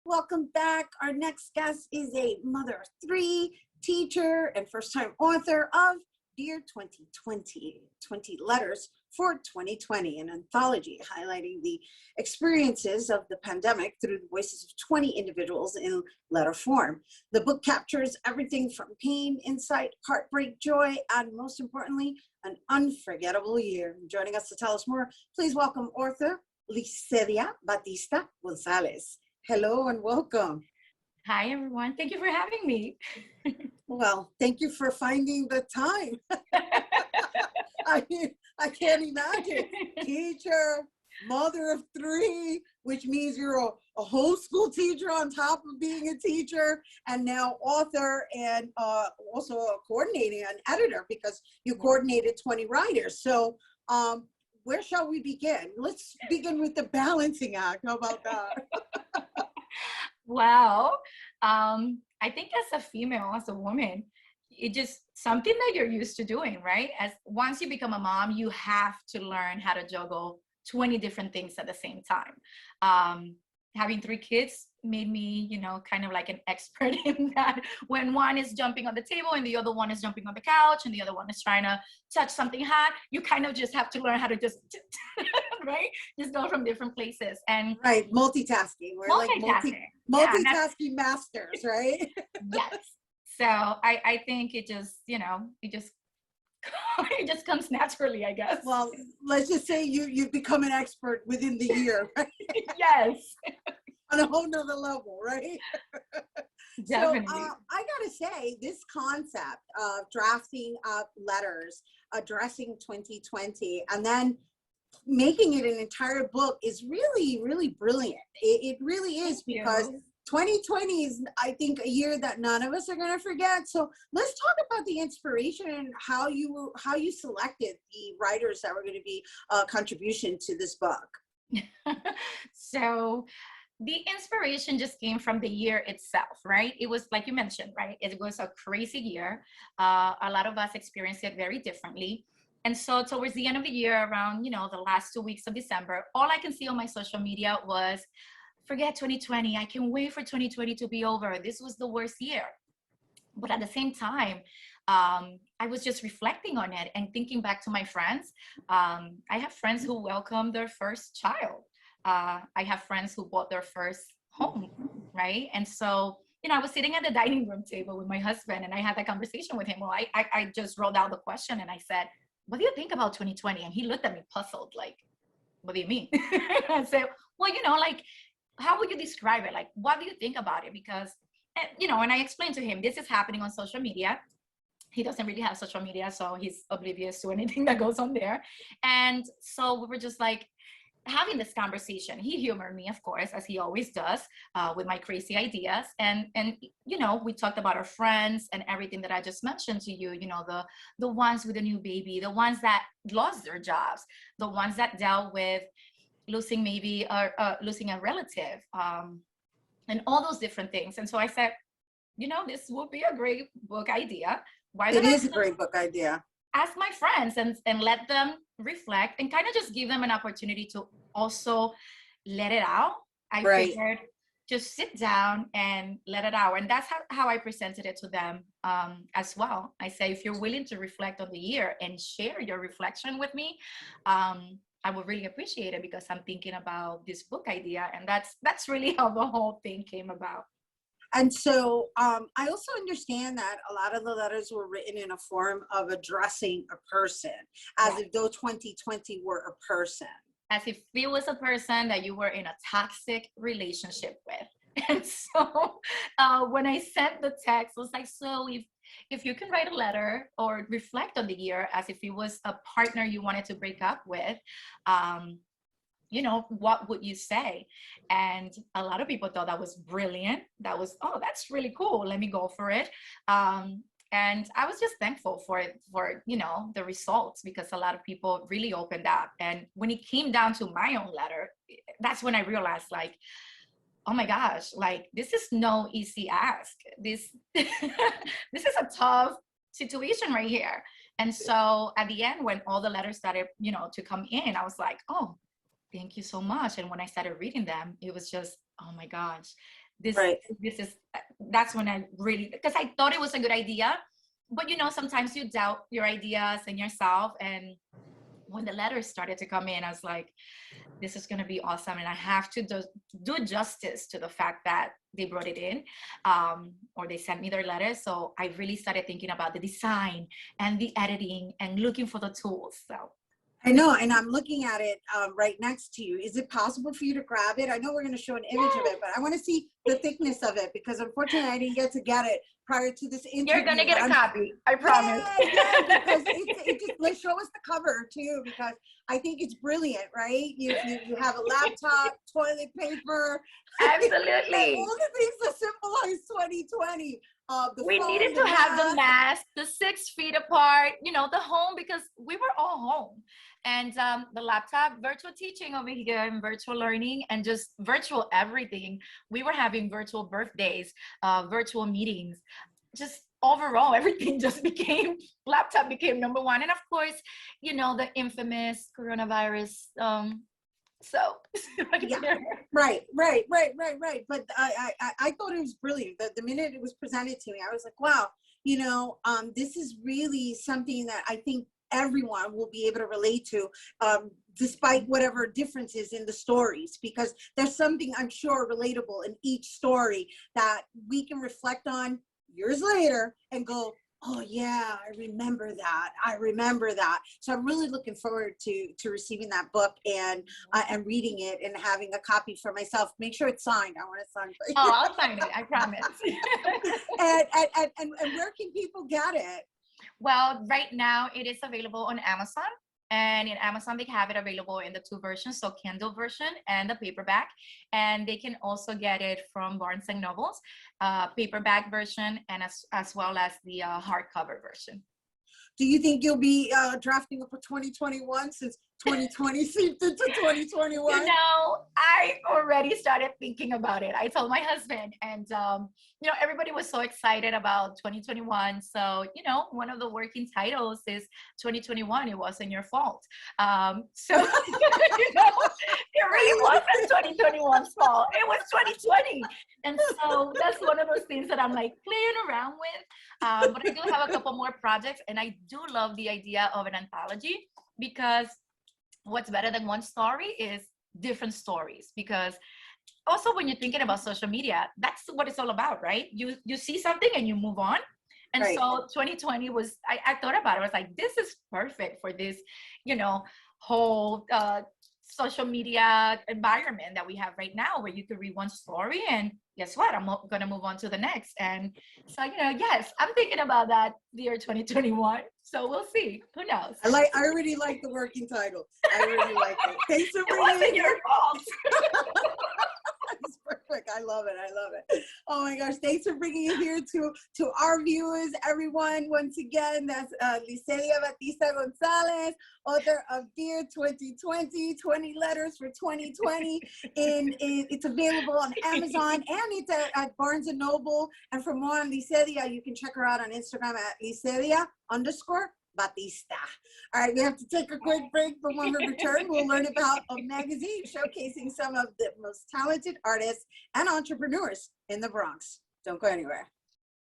Welcome back. Our next guest is a mother of three, teacher, and first-time author of Dear 2020, 20 Letters for 2020, an anthology highlighting the experiences of the pandemic through the voices of 20 individuals in letter form. The book captures everything from pain, insight, heartbreak, joy, and most importantly, an unforgettable year. Joining us to tell us more, please welcome author Lissedia Batista-Gonzalez. Hello and welcome. Hi, everyone. Thank you for having me. Well, thank you for finding the time. I can't imagine. Teacher, mother of three, which means you're a homeschool teacher on top of being a teacher, and now author, and also coordinating an editor because you coordinated 20 writers. So where shall we begin? Let's begin with the balancing act. How about that? Wow. I think as a female, as a woman, it just something that you're used to doing, right? As once you become a mom, you have to learn how to juggle 20 different things at the same time. Having three kids made me, kind of like an expert in that. When one is jumping on the table and the other one is jumping on the couch and the other one is trying to touch something hot, you kind of just have to learn how to just, right? Just go from different places. And right, multitasking. We're multitasking. Multitasking masters, right? Yes. So I think it just, it just comes naturally, I guess. Well, let's just say you've become an expert within the year, right? Yes. On a whole nother level, right? Definitely. So I gotta say, this concept of drafting up letters addressing 2020 and then making it an entire book is really, really brilliant. It really is, because 2020 is, I think, a year that none of us are going to forget. So let's talk about the inspiration and how you selected the writers that were going to be a contribution to this book. So the inspiration just came from the year itself, right? It was like you mentioned, right? It was a crazy year. A lot of us experienced it very differently. And so towards the end of the year, around, the last 2 weeks of December, all I can see on my social media was, forget 2020. I can't wait for 2020 to be over. This was the worst year. But at the same time, I was just reflecting on it and thinking back to my friends. I have friends who welcomed their first child. I have friends who bought their first home, right? And so, I was sitting at the dining room table with my husband, and I had that conversation with him. Well, I just wrote down the question and I said, what do you think about 2020? And he looked at me puzzled, like, what do you mean? I said, well, how would you describe it? Like, what do you think about it? Because, and I explained to him, this is happening on social media. He doesn't really have social media, so he's oblivious to anything that goes on there. And so we were just like having this conversation. He humored me, of course, as he always does, with my crazy ideas. And we talked about our friends and everything that I just mentioned to you, the ones with a new baby, the ones that lost their jobs, the ones that dealt with losing losing a relative, and all those different things. And so I said, this would be a great book idea. Why it is a great book idea. Ask my friends and let them reflect and kind of just give them an opportunity to also let it out. I figured just sit down and let it out. And that's how I presented it to them as well. I say, if you're willing to reflect on the year and share your reflection with me, I would really appreciate it, because I'm thinking about this book idea. And that's really how the whole thing came about. And so I also understand that a lot of the letters were written in a form of addressing a person, as if though 2020 were a person. As if it was a person that you were in a toxic relationship with. And so when I sent the text, I was like, so if you can write a letter or reflect on the year as if it was a partner you wanted to break up with, what would you say? And a lot of people thought that was brilliant. That was, oh, that's really cool. Let me go for it. And I was just thankful for the results, because a lot of people really opened up. And when it came down to my own letter, that's when I realized, like, oh my gosh, like, this is no easy ask. This is a tough situation right here. And so at the end, when all the letters started, to come in, I was like, oh, thank you so much. And when I started reading them, it was just, oh my gosh, this Right. this is that's when I really, because I thought it was a good idea, but you know, sometimes you doubt your ideas and yourself. And when the letters started to come in, I was like, this is going to be awesome, and I have to do justice to the fact that they brought it in, or they sent me their letters. So I really started thinking about the design and the editing and looking for the tools. So I know, and I'm looking at it right next to you. Is it possible for you to grab it? I know we're going to show an image of it, but I want to see the thickness of it, because unfortunately I didn't get to get it prior to this interview. you're going to get a copy, I promise. Yeah, because it just, let's show us the cover too, because I think it's brilliant, right? You have a laptop, toilet paper. Absolutely. All the things that symbolize 2020. We needed to have the mask, the 6 feet apart, you know, the home, because we were all home. And the laptop, virtual teaching over here, and virtual learning, and just virtual everything. We were having virtual birthdays, virtual meetings, just overall, everything just became, laptop became number one. And of course, you know, the infamous coronavirus. So yeah, right. But I thought it was brilliant. The minute it was presented to me, I was like, wow, you know, this is really something that I think everyone will be able to relate to, despite whatever differences in the stories, because there's something I'm sure relatable in each story that we can reflect on years later and go, oh yeah, I remember that. So I'm really looking forward to receiving that book and reading it and having a copy for myself. Make sure it's signed. I want it signed. Oh, I'll sign it, I promise. and where can people get it? Well, right now it is available on Amazon. And in Amazon, they have it available in the 2 versions, so Kindle version and the paperback. And they can also get it from Barnes and Nobles, paperback version, and as well as the hardcover version. Do you think you'll be drafting up for 2021, since 2020 seeped into 2021? You know, I already started thinking about it. I told my husband, and you know, everybody was so excited about 2021. So, you know, one of the working titles is 2021. It wasn't your fault. So, you know, it really wasn't 2021's fault. It was 2020. And so that's one of those things that I'm like playing around with. But I do have a couple more projects, and I do love the idea of an anthology, because what's better than one story is different stories. Because also, when you're thinking about social media, that's what it's all about, right? You see something and you move on. And right. So 2020 was, I thought about it. I was like, this is perfect for this, you know, whole social media environment that we have right now, where you could read one story and guess what? I'm going to move on to the next. And so, you know, yes, I'm thinking about that the year 2021. So we'll see. Who knows? I already like the working title. I really like it. Thanks for bringing it. It wasn't your fault. It's perfect. I love it. Oh my gosh. Thanks for bringing it here to our viewers, everyone. Once again, that's Lissedia Batista-Gonzalez, author of Dear 2020, 20 Letters for 2020. And it's available on Amazon, and it's at Barnes & Noble. And for more on Lissedia, you can check her out on Instagram at Lissedia_Batista. All right, we have to take a quick break, but when we return, we'll learn about a magazine showcasing some of the most talented artists and entrepreneurs in the Bronx. Don't go anywhere.